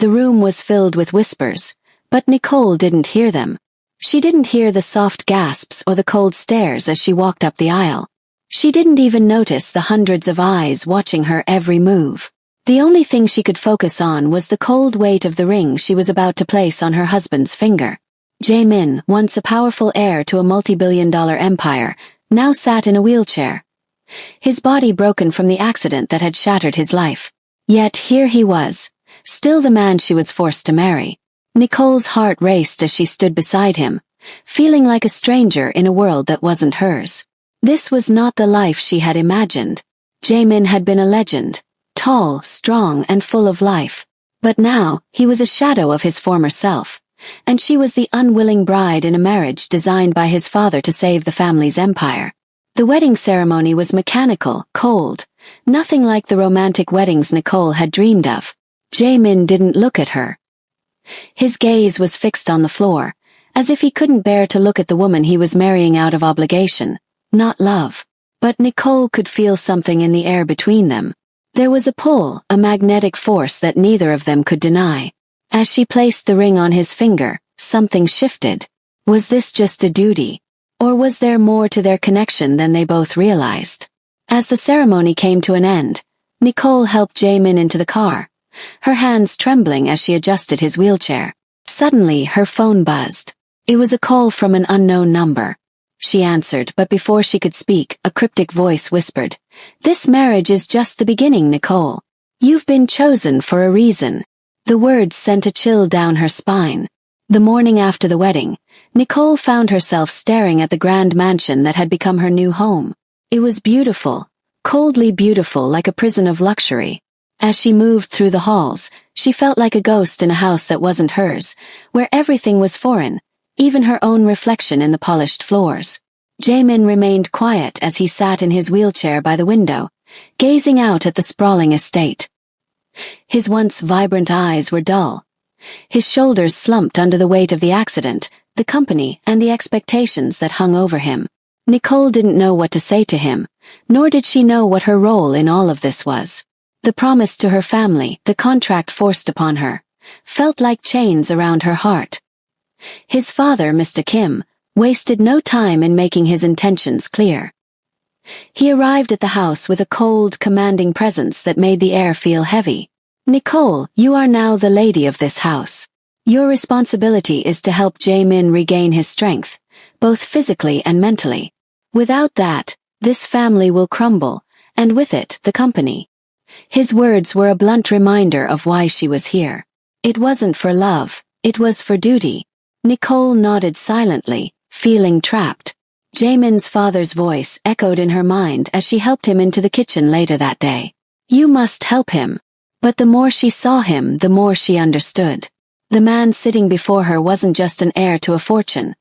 The room was filled with whispers, but Nicole didn't hear them. She didn't hear the soft gasps or the cold stares as she walked up the aisle. She didn't even notice the hundreds of eyes watching her every move. The only thing she could focus on was the cold weight of the ring she was about to place on her husband's finger. Jae-min, once a powerful heir to a multi-billion-dollar empire, now sat in a wheelchair. His body broken from the accident that had shattered his life. Yet here he was, still the man she was forced to marry. Nicole's heart raced as she stood beside him, feeling like a stranger in a world that wasn't hers. This was not the life she had imagined. Jae-min had been a legend, tall, strong, and full of life. But now, he was a shadow of his former self, and she was the unwilling bride in a marriage designed by his father to save the family's empire. The wedding ceremony was mechanical, cold, nothing like the romantic weddings Nicole had dreamed of. Jae-min didn't look at her. His gaze was fixed on the floor, as if he couldn't bear to look at the woman he was marrying out of obligation, not love. But Nicole could feel something in the air between them. There was a pull, a magnetic force that neither of them could deny. As she placed the ring on his finger, something shifted. Was this just a duty? Or was there more to their connection than they both realized? As the ceremony came to an end, Nicole helped Jae-min into the car, her hands trembling as she adjusted his wheelchair. Suddenly, her phone buzzed. It was a call from an unknown number. She answered, but before she could speak, a cryptic voice whispered, "This marriage is just the beginning, Nicole. You've been chosen for a reason." The words sent a chill down her spine. The morning after the wedding, Nicole found herself staring at the grand mansion that had become her new home. It was beautiful, coldly beautiful, like a prison of luxury. As she moved through the halls, she felt like a ghost in a house that wasn't hers, where everything was foreign, even her own reflection in the polished floors. Jae-min remained quiet as he sat in his wheelchair by the window, gazing out at the sprawling estate. His once vibrant eyes were dull. His shoulders slumped under the weight of the accident, the company, and the expectations that hung over him. Nicole didn't know what to say to him, nor did she know what her role in all of this was. The promise to her family, the contract forced upon her, felt like chains around her heart. His father, Mr. Kim, wasted no time in making his intentions clear. He arrived at the house with a cold, commanding presence that made the air feel heavy. "Nicole, you are now the lady of this house. Your responsibility is to help Jae-min regain his strength, both physically and mentally. Without that, this family will crumble, and with it, the company." His words were a blunt reminder of why she was here. It wasn't for love, it was for duty. Nicole nodded silently, feeling trapped. Jae-min's father's voice echoed in her mind as she helped him into the kitchen later that day. "You must help him." But the more she saw him, the more she understood. The man sitting before her wasn't just an heir to a fortune.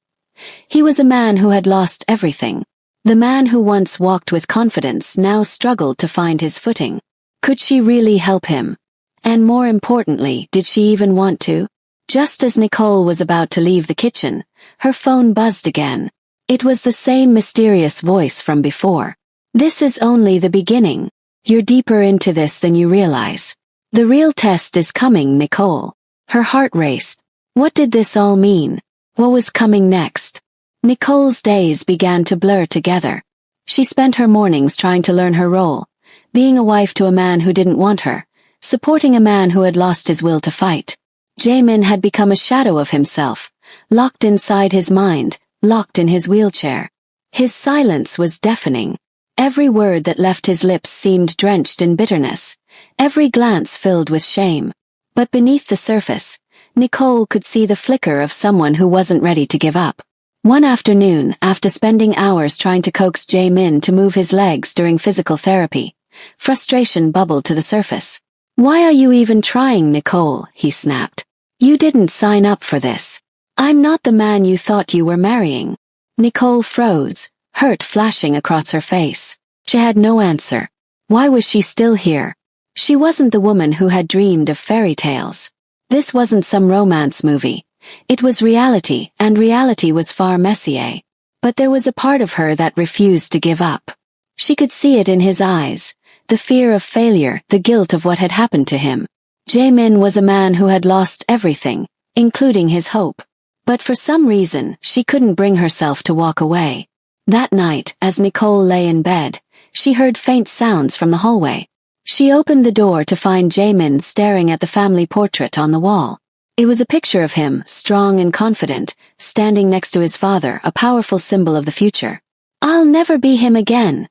He was a man who had lost everything. The man who once walked with confidence now struggled to find his footing. Could she really help him? And more importantly, did she even want to? Just as Nicole was about to leave the kitchen, her phone buzzed again. It was the same mysterious voice from before. "This is only the beginning. You're deeper into this than you realize. The real test is coming, Nicole." Her heart raced. What did this all mean? What was coming next? Nicole's days began to blur together. She spent her mornings trying to learn her role, being a wife to a man who didn't want her, supporting a man who had lost his will to fight. Jae-min had become a shadow of himself, locked inside his mind, locked in his wheelchair. His silence was deafening. Every word that left his lips seemed drenched in bitterness, every glance filled with shame. But beneath the surface, Nicole could see the flicker of someone who wasn't ready to give up. One afternoon, after spending hours trying to coax Jae-min to move his legs during physical therapy, frustration bubbled to the surface. "Why are you even trying, Nicole?" he snapped. "You didn't sign up for this. I'm not the man you thought you were marrying." Nicole froze, hurt flashing across her face. She had no answer. Why was she still here? She wasn't the woman who had dreamed of fairy tales. This wasn't some romance movie. It was reality, and reality was far messier. But there was a part of her that refused to give up. She could see it in his eyes, the fear of failure, the guilt of what had happened to him. Jaemin was a man who had lost everything, including his hope. But for some reason, she couldn't bring herself to walk away. That night, as Nicole lay in bed, she heard faint sounds from the hallway. She opened the door to find Jaemin staring at the family portrait on the wall. It was a picture of him, strong and confident, standing next to his father, a powerful symbol of the future. "I'll never be him again,"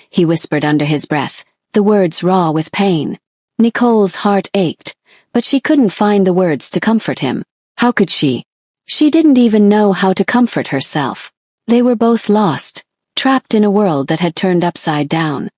he whispered under his breath, the words raw with pain. Nicole's heart ached, but she couldn't find the words to comfort him. How could she? She didn't even know how to comfort herself. They were both lost, trapped in a world that had turned upside down.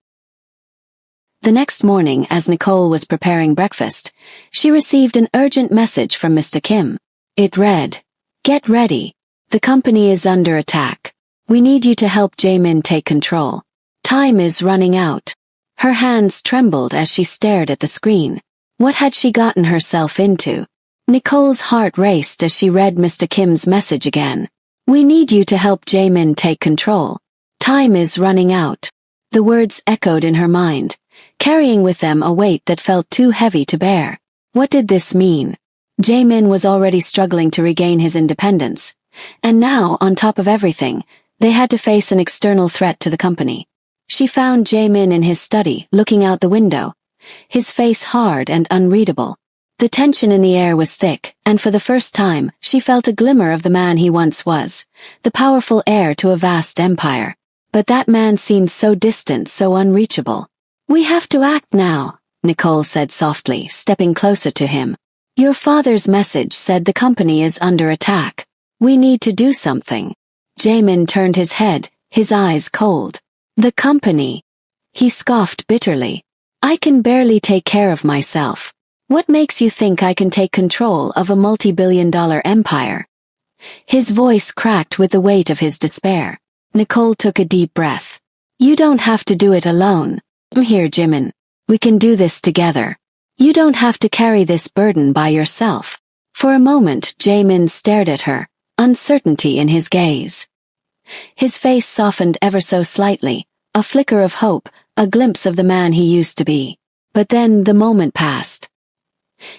The next morning, as Nicole was preparing breakfast, she received an urgent message from Mr. Kim. It read, "Get ready. The company is under attack. We need you to help Jaemin take control. Time is running out." Her hands trembled as she stared at the screen. What had she gotten herself into? Nicole's heart raced as she read Mr. Kim's message again. "We need you to help Jaemin take control. Time is running out." The words echoed in her mind, carrying with them a weight that felt too heavy to bear. What did this mean? Jaemin was already struggling to regain his independence, and now, on top of everything, they had to face an external threat to the company. She found Jaemin in his study, looking out the window, his face hard and unreadable. The tension in the air was thick, and for the first time, she felt a glimmer of the man he once was, the powerful heir to a vast empire. But that man seemed so distant, so unreachable. "We have to act now," Nicole said softly, stepping closer to him. "Your father's message said the company is under attack. We need to do something." Jaemin turned his head, his eyes cold. "The company?" He scoffed bitterly. "I can barely take care of myself. What makes you think I can take control of a multi-billion-dollar empire?" His voice cracked with the weight of his despair. Nicole took a deep breath. "You don't have to do it alone. I'm here, Jaemin. We can do this together. You don't have to carry this burden by yourself." For a moment, Jaemin stared at her, uncertainty in his gaze. His face softened ever so slightly, a flicker of hope, a glimpse of the man he used to be. But then the moment passed.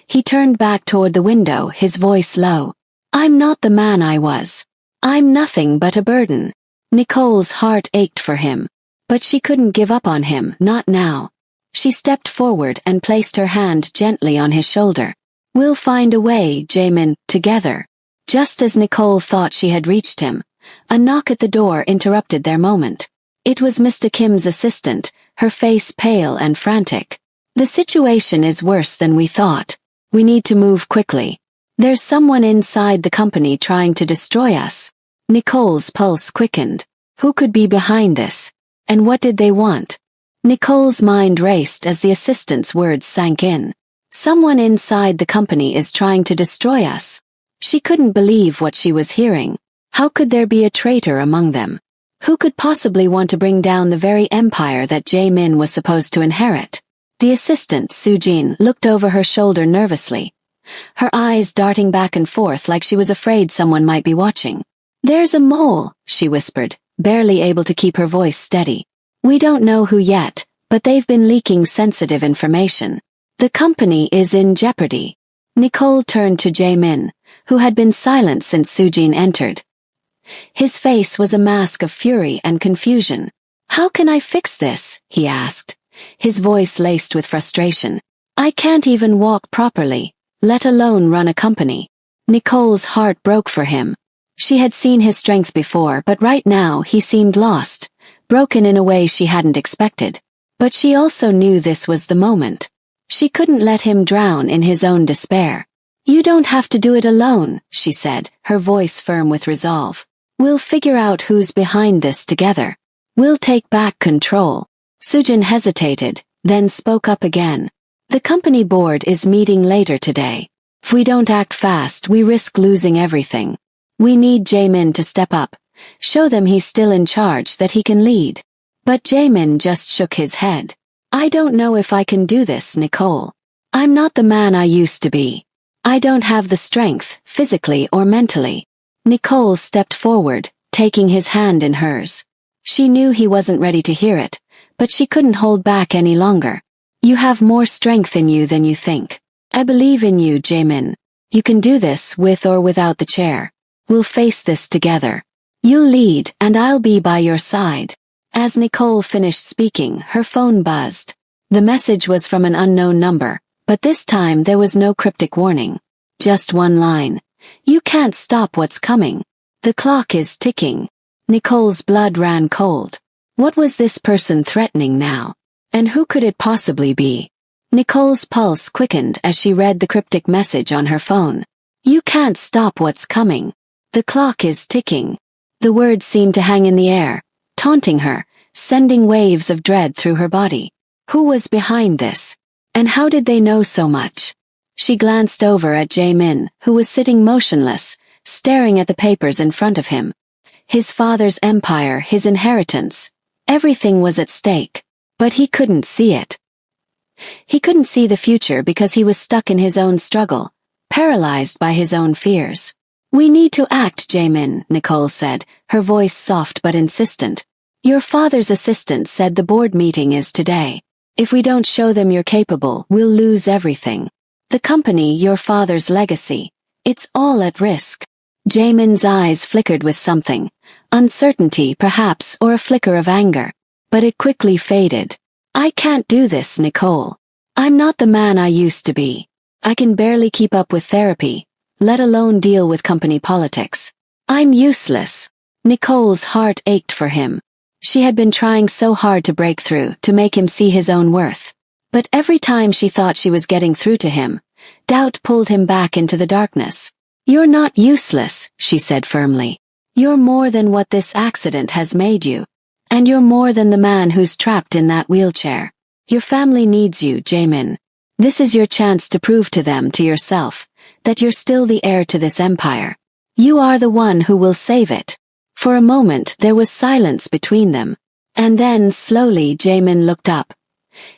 He turned back toward the window, his voice low. "I'm not the man I was. I'm nothing but a burden." Nicole's heart ached for him. But she couldn't give up on him, not now. She stepped forward and placed her hand gently on his shoulder. "We'll find a way, Jaemin, together." Just as Nicole thought she had reached him, a knock at the door interrupted their moment. It was Mr. Kim's assistant, her face pale and frantic. "The situation is worse than we thought. We need to move quickly. There's someone inside the company trying to destroy us." Nicole's pulse quickened. Who could be behind this? And what did they want? Nicole's mind raced as the assistant's words sank in. "Someone inside the company is trying to destroy us." She couldn't believe what she was hearing. How could there be a traitor among them? Who could possibly want to bring down the very empire that Jaemin was supposed to inherit? The assistant, Sujin, looked over her shoulder nervously, her eyes darting back and forth like she was afraid someone might be watching. "There's a mole," she whispered, barely able to keep her voice steady. "We don't know who yet, but they've been leaking sensitive information. The company is in jeopardy." Nicole turned to Jaemin, who had been silent since Sujin entered. His face was a mask of fury and confusion. "How can I fix this?" he asked, his voice laced with frustration. "I can't even walk properly, let alone run a company." Nicole's heart broke for him. She had seen his strength before, but right now he seemed lost, broken in a way she hadn't expected. But she also knew this was the moment. She couldn't let him drown in his own despair. "You don't have to do it alone," she said, her voice firm with resolve. "We'll figure out who's behind this together. We'll take back control." Sujin hesitated, then spoke up again. "The company board is meeting later today. If we don't act fast, we risk losing everything. We need Jaemin to step up, show them he's still in charge, that he can lead." But Jaemin just shook his head. "I don't know if I can do this, Nicole. I'm not the man I used to be. I don't have the strength, physically or mentally." Nicole stepped forward, taking his hand in hers. She knew he wasn't ready to hear it, but she couldn't hold back any longer. "You have more strength in you than you think. I believe in you, Jaemin. You can do this with or without the chair. We'll face this together. You'll lead and I'll be by your side. As Nicole finished speaking, her phone buzzed. The message was from an unknown number, but this time there was no cryptic warning. Just one line. You can't stop what's coming. The clock is ticking. Nicole's blood ran cold. What was this person threatening now? And who could it possibly be? Nicole's pulse quickened as she read the cryptic message on her phone. You can't stop what's coming. The clock is ticking. The words seemed to hang in the air, taunting her, sending waves of dread through her body. Who was behind this? And how did they know so much? She glanced over at Jaemin, who was sitting motionless, staring at the papers in front of him. His father's empire, his inheritance. Everything was at stake. But he couldn't see it. He couldn't see the future because he was stuck in his own struggle, paralyzed by his own fears. We need to act, Jaemin, Nicole said, her voice soft but insistent. Your father's assistant said the board meeting is today. If we don't show them you're capable, we'll lose everything. The company, your father's legacy. It's all at risk. Jaemin's eyes flickered with something. Uncertainty, perhaps, or a flicker of anger. But it quickly faded. I can't do this, Nicole. I'm not the man I used to be. I can barely keep up with therapy, let alone deal with company politics. I'm useless. Nicole's heart ached for him. She had been trying so hard to break through, to make him see his own worth. But every time she thought she was getting through to him, doubt pulled him back into the darkness. You're not useless, she said firmly. You're more than what this accident has made you. And you're more than the man who's trapped in that wheelchair. Your family needs you, Jaemin. This is your chance to prove to them, to yourself, that you're still the heir to this empire. You are the one who will save it. For a moment there was silence between them. And then, slowly, Jaemin looked up.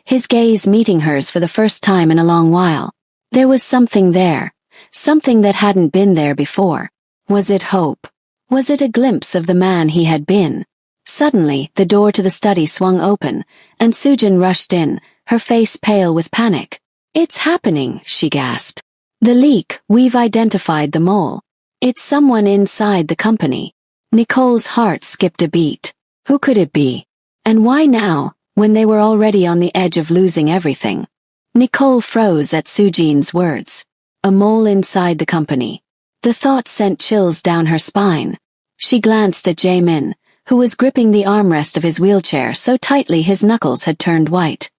His gaze meeting hers for the first time in a long while. There was something there. Something that hadn't been there before. Was it hope? Was it a glimpse of the man he had been? Suddenly, the door to the study swung open, and Sujin rushed in, her face pale with panic. It's happening, she gasped. The leak, we've identified the mole. It's someone inside the company. Nicole's heart skipped a beat. Who could it be? And why now, when they were already on the edge of losing everything? Nicole froze at Sujin's words. A mole inside the company. The thought sent chills down her spine. She glanced at Jaemin, who was gripping the armrest of his wheelchair so tightly his knuckles had turned white.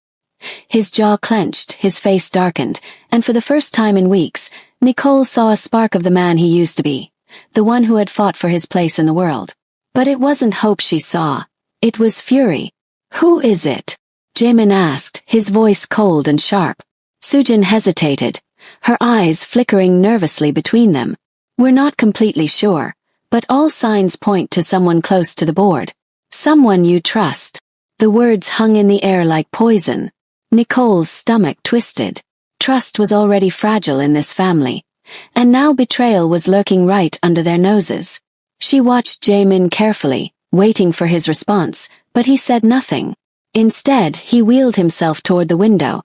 His jaw clenched, his face darkened, and for the first time in weeks, Nicole saw a spark of the man he used to be, the one who had fought for his place in the world. But it wasn't hope she saw. It was fury. Who is it? Jaemin asked, his voice cold and sharp. Sujin hesitated, her eyes flickering nervously between them. We're not completely sure, but all signs point to someone close to the board. Someone you trust. The words hung in the air like poison. Nicole's stomach twisted. Trust was already fragile in this family, and now betrayal was lurking right under their noses. She watched Jaemin carefully, waiting for his response, but he said nothing. Instead, he wheeled himself toward the window,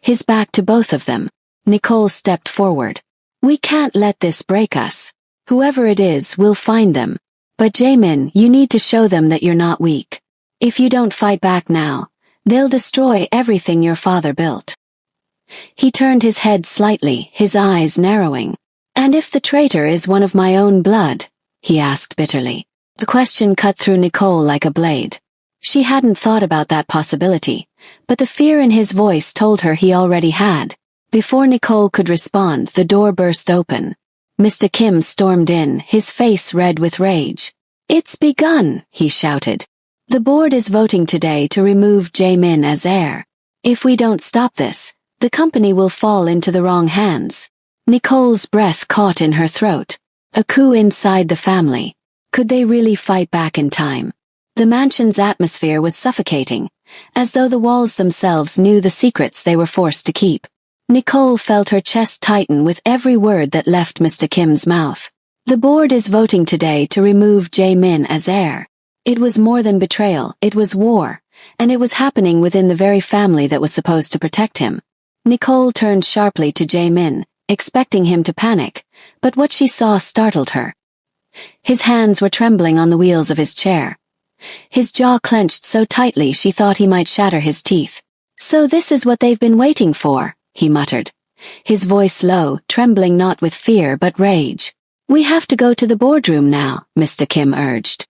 his back to both of them. Nicole stepped forward. We can't let this break us. Whoever it is, we'll find them. But Jaemin, you need to show them that you're not weak. If you don't fight back now, they'll destroy everything your father built. He turned his head slightly, his eyes narrowing. And if the traitor is one of my own blood? He asked bitterly. The question cut through Nicole like a blade. She hadn't thought about that possibility, but the fear in his voice told her he already had. Before Nicole could respond, the door burst open. Mr. Kim stormed in, his face red with rage. It's begun, he shouted. The board is voting today to remove Jaemin as heir. If we don't stop this, the company will fall into the wrong hands. Nicole's breath caught in her throat. A coup inside the family. Could they really fight back in time? The mansion's atmosphere was suffocating, as though the walls themselves knew the secrets they were forced to keep. Nicole felt her chest tighten with every word that left Mr. Kim's mouth. The board is voting today to remove Jaemin as heir. It was more than betrayal, it was war, and it was happening within the very family that was supposed to protect him. Nicole turned sharply to Jae-min, expecting him to panic, but what she saw startled her. His hands were trembling on the wheels of his chair. His jaw clenched so tightly she thought he might shatter his teeth. "So this is what they've been waiting for," he muttered, his voice low, trembling not with fear but rage. "We have to go to the boardroom now," Mr. Kim urged.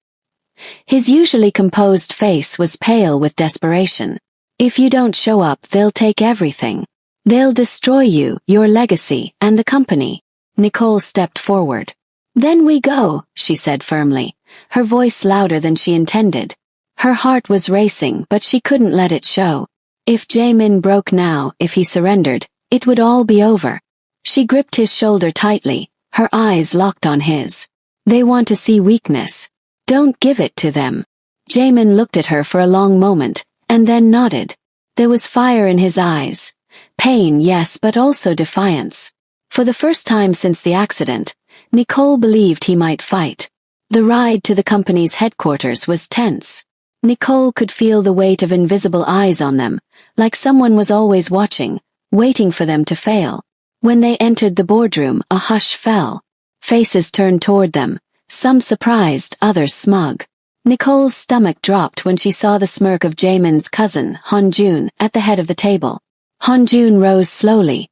His usually composed face was pale with desperation. "If you don't show up, they'll take everything. They'll destroy you, your legacy, and the company." Nicole stepped forward. "Then we go," she said firmly, her voice louder than she intended. Her heart was racing, but she couldn't let it show. If Jae-min broke now, if he surrendered, it would all be over. She gripped his shoulder tightly, her eyes locked on his. "They want to see weakness. Don't give it to them." Jae-min looked at her for a long moment, and then nodded. There was fire in his eyes. Pain, yes, but also defiance. For the first time since the accident, Nicole believed he might fight. The ride to the company's headquarters was tense. Nicole could feel the weight of invisible eyes on them, like someone was always watching, waiting for them to fail. When they entered the boardroom, a hush fell. Faces turned toward them, some surprised, others smug. Nicole's stomach dropped when she saw the smirk of Jaemin's cousin, Han-jun, at the head of the table. Han-jun rose slowly,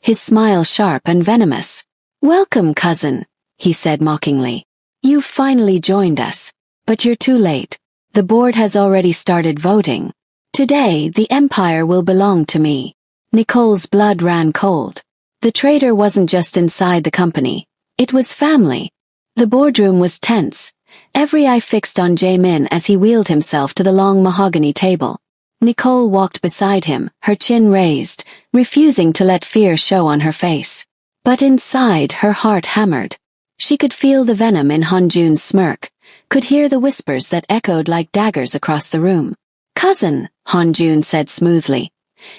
his smile sharp and venomous. "Welcome, cousin," he said mockingly. "You've finally joined us. But you're too late. The board has already started voting. Today, the empire will belong to me." Nicole's blood ran cold. The traitor wasn't just inside the company. It was family. The boardroom was tense, every eye fixed on Jae-min as he wheeled himself to the long mahogany table. Nicole walked beside him, her chin raised, refusing to let fear show on her face. But inside, her heart hammered. She could feel the venom in Han-jun's smirk, could hear the whispers that echoed like daggers across the room. "Cousin," Han-jun said smoothly,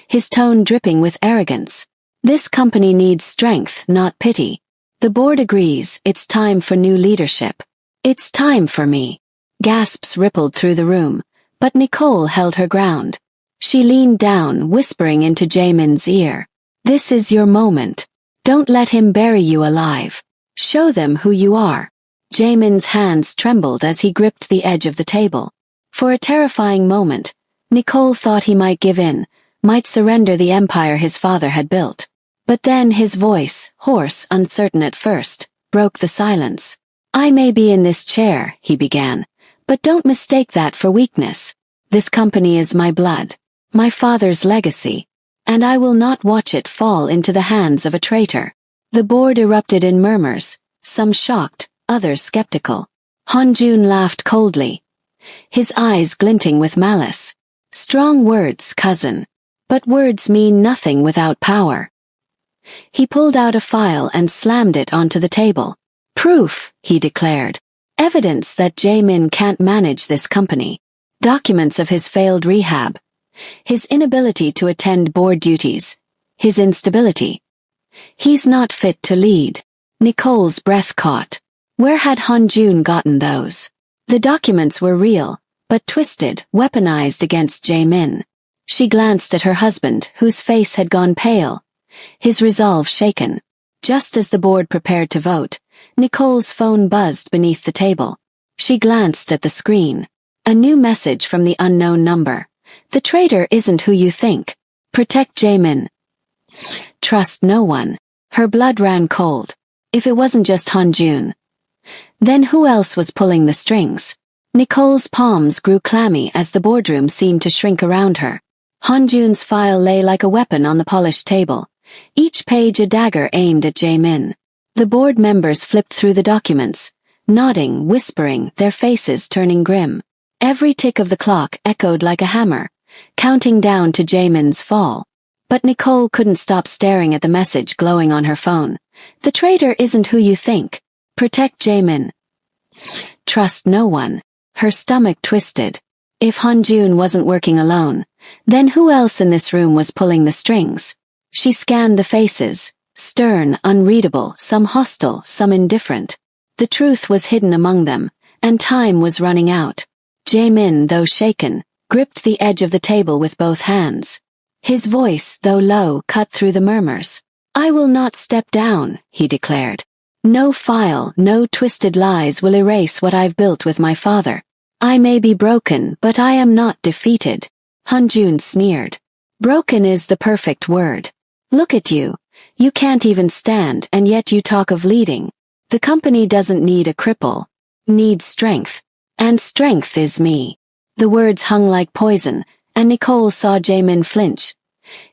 his tone dripping with arrogance. "This company needs strength, not pity. The board agrees, it's time for new leadership. It's time for me." Gasps rippled through the room, but Nicole held her ground. She leaned down, whispering into Jaemin's ear. "This is your moment. Don't let him bury you alive. Show them who you are." Jaemin's hands trembled as he gripped the edge of the table. For a terrifying moment, Nicole thought he might give in, might surrender the empire his father had built. But then his voice, hoarse, uncertain at first, broke the silence. "I may be in this chair," he began, "but don't mistake that for weakness. This company is my blood, my father's legacy, and I will not watch it fall into the hands of a traitor." The board erupted in murmurs, some shocked, others skeptical. Han-jun laughed coldly, his eyes glinting with malice. "Strong words, cousin. But words mean nothing without power." He pulled out a file and slammed it onto the table. "Proof," he declared. "Evidence that Jae-min can't manage this company. Documents of his failed rehab. His inability to attend board duties. His instability. He's not fit to lead." Nicole's breath caught. Where had Han-jun gotten those? The documents were real, but twisted, weaponized against Jae-min. She glanced at her husband, whose face had gone pale, his resolve shaken. Just as the board prepared to vote, Nicole's phone buzzed beneath the table. She glanced at the screen. A new message from the unknown number. "The traitor isn't who you think. Protect Jae-min. Trust no one." Her blood ran cold. If it wasn't just Han-jun, then who else was pulling the strings? Nicole's palms grew clammy as the boardroom seemed to shrink around her. Han-jun's file lay like a weapon on the polished table, each page a dagger aimed at Jae-min. The board members flipped through the documents, nodding, whispering, their faces turning grim. Every tick of the clock echoed like a hammer, counting down to Jae-min's fall. But Nicole couldn't stop staring at the message glowing on her phone. "The traitor isn't who you think. Protect Jae-min. Trust no one." Her stomach twisted. If Han-jun wasn't working alone, then who else in this room was pulling the strings? She scanned the faces, stern, unreadable, some hostile, some indifferent. The truth was hidden among them, and time was running out. Jae-min, though shaken, gripped the edge of the table with both hands. His voice, though low, cut through the murmurs. "I will not step down," he declared. "No file, no twisted lies will erase what I've built with my father. I may be broken, but I am not defeated." Hanjun sneered. "Broken is the perfect word. Look at you. You can't even stand, and yet you talk of leading. The company doesn't need a cripple. Needs strength. And strength is me." The words hung like poison, and Nicole saw Jaemin flinch.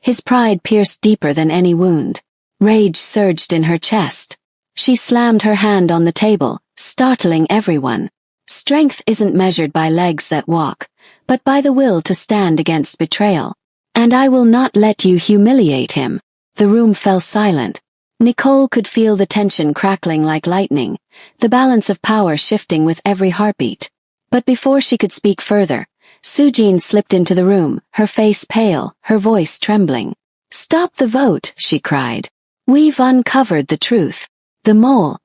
His pride pierced deeper than any wound. Rage surged in her chest. She slammed her hand on the table, startling everyone. Strength isn't measured by legs that walk, but by the will to stand against betrayal. And I will not let you humiliate him. The room fell silent. Nicole could feel the tension crackling like lightning, the balance of power shifting with every heartbeat. But before she could speak further, Sujin slipped into the room, her face pale, her voice trembling. "Stop the vote," she cried. "We've uncovered the truth. The mole.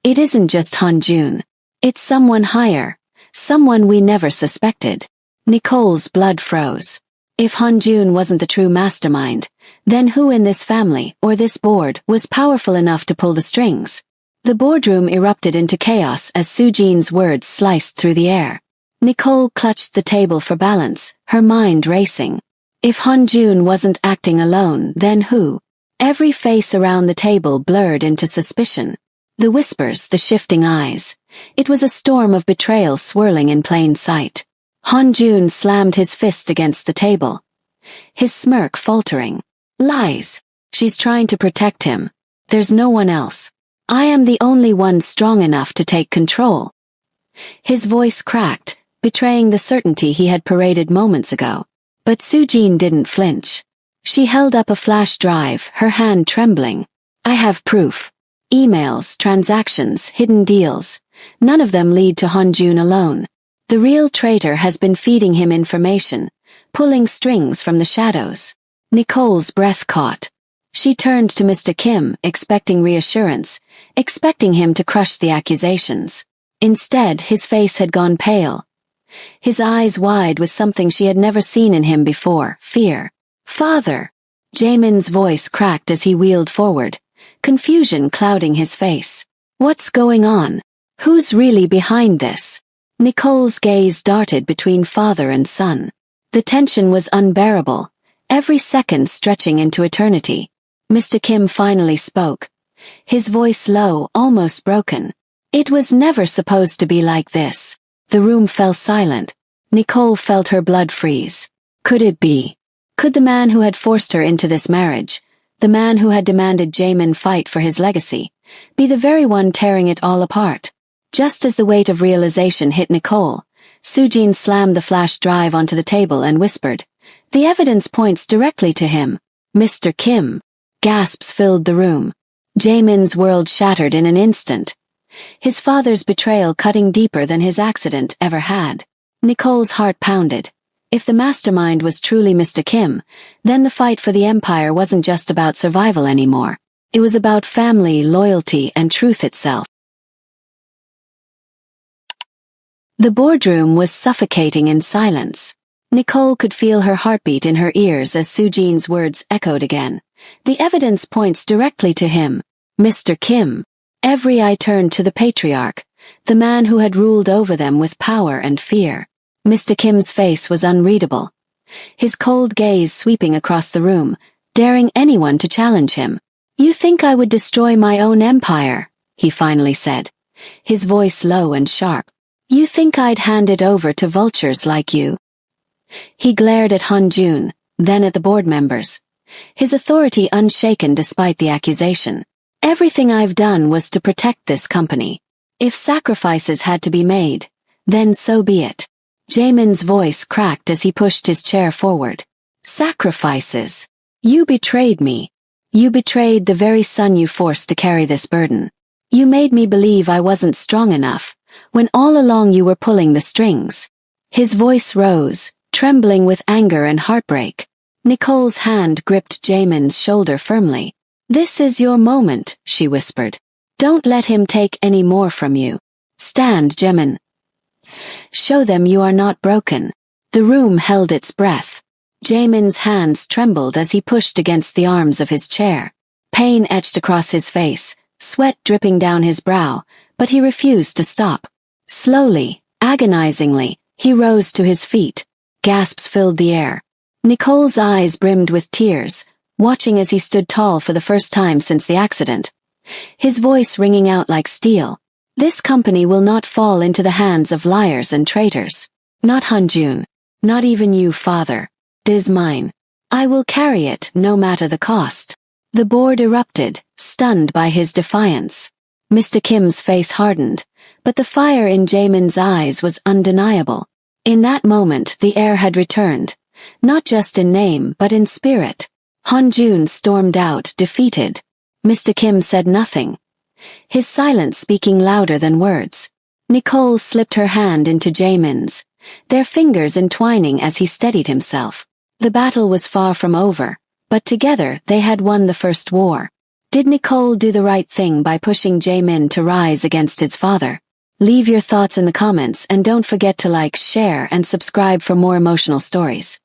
It isn't just Hanjun. It's someone higher, someone we never suspected." Nicole's blood froze. If Hanjun wasn't the true mastermind, then who in this family, or this board, was powerful enough to pull the strings? The boardroom erupted into chaos as Sujin's words sliced through the air. Nicole clutched the table for balance, her mind racing. If Hanjun wasn't acting alone, then who? Every face around the table blurred into suspicion. The whispers, the shifting eyes. It was a storm of betrayal swirling in plain sight. Hanjun slammed his fist against the table, his smirk faltering. "Lies. She's trying to protect him. There's no one else. I am the only one strong enough to take control." His voice cracked, betraying the certainty he had paraded moments ago. But Sujin didn't flinch. She held up a flash drive, her hand trembling. "I have proof. Emails, transactions, hidden deals. None of them lead to Hanjun alone. The real traitor has been feeding him information, pulling strings from the shadows." Nicole's breath caught. She turned to Mr. Kim, expecting reassurance, expecting him to crush the accusations. Instead, his face had gone pale. His eyes wide with something she had never seen in him before, fear. "Father!" Jaemin's voice cracked as he wheeled forward, confusion clouding his face. "What's going on? Who's really behind this?" Nicole's gaze darted between father and son. The tension was unbearable, every second stretching into eternity. Mr. Kim finally spoke, his voice low, almost broken. "It was never supposed to be like this." The room fell silent. Nicole felt her blood freeze. Could it be? Could the man who had forced her into this marriage, the man who had demanded Jaemin fight for his legacy, be the very one tearing it all apart? Just as the weight of realization hit Nicole, Sujin slammed the flash drive onto the table and whispered, "The evidence points directly to him." "Mr. Kim." Gasps filled the room. Jaemin's world shattered in an instant. His father's betrayal cutting deeper than his accident ever had. Nicole's heart pounded. If the mastermind was truly Mr. Kim, then the fight for the empire wasn't just about survival anymore. It was about family, loyalty, and truth itself. The boardroom was suffocating in silence. Nicole could feel her heartbeat in her ears as Sujin's words echoed again. "The evidence points directly to him. Mr. Kim." Every eye turned to the patriarch, the man who had ruled over them with power and fear. Mr. Kim's face was unreadable, his cold gaze sweeping across the room, daring anyone to challenge him. "You think I would destroy my own empire?" he finally said, his voice low and sharp. "You think I'd hand it over to vultures like you?" He glared at Hanjun, then at the board members, his authority unshaken despite the accusation. "Everything I've done was to protect this company. If sacrifices had to be made, then so be it." Jaemin's voice cracked as he pushed his chair forward. "Sacrifices? You betrayed me. You betrayed the very son you forced to carry this burden. You made me believe I wasn't strong enough, when all along you were pulling the strings." His voice rose, trembling with anger and heartbreak. Nicole's hand gripped Jaemin's shoulder firmly. "This is your moment," she whispered. "Don't let him take any more from you. Stand, Jaemin. Show them you are not broken." The room held its breath. Jaemin's hands trembled as he pushed against the arms of his chair. Pain etched across his face, sweat dripping down his brow, but he refused to stop. Slowly, agonizingly, he rose to his feet. Gasps filled the air. Nicole's eyes brimmed with tears, watching as he stood tall for the first time since the accident. His voice ringing out like steel. This company will not fall into the hands of liars and traitors. Not Hanjun. Not even you, father. It is mine. I will carry it, no matter the cost. The board erupted, stunned by his defiance. Mr. Kim's face hardened, but the fire in Jaemin's eyes was undeniable. In that moment the heir had returned, not just in name but in spirit. Hanjun stormed out, defeated. Mr. Kim said nothing, his silence speaking louder than words. Nicole slipped her hand into Jaemin's, their fingers entwining as he steadied himself. The battle was far from over, but together they had won the first war. Did Nicole do the right thing by pushing Jaemin to rise against his father? Leave your thoughts in the comments and don't forget to like, share, and subscribe for more emotional stories.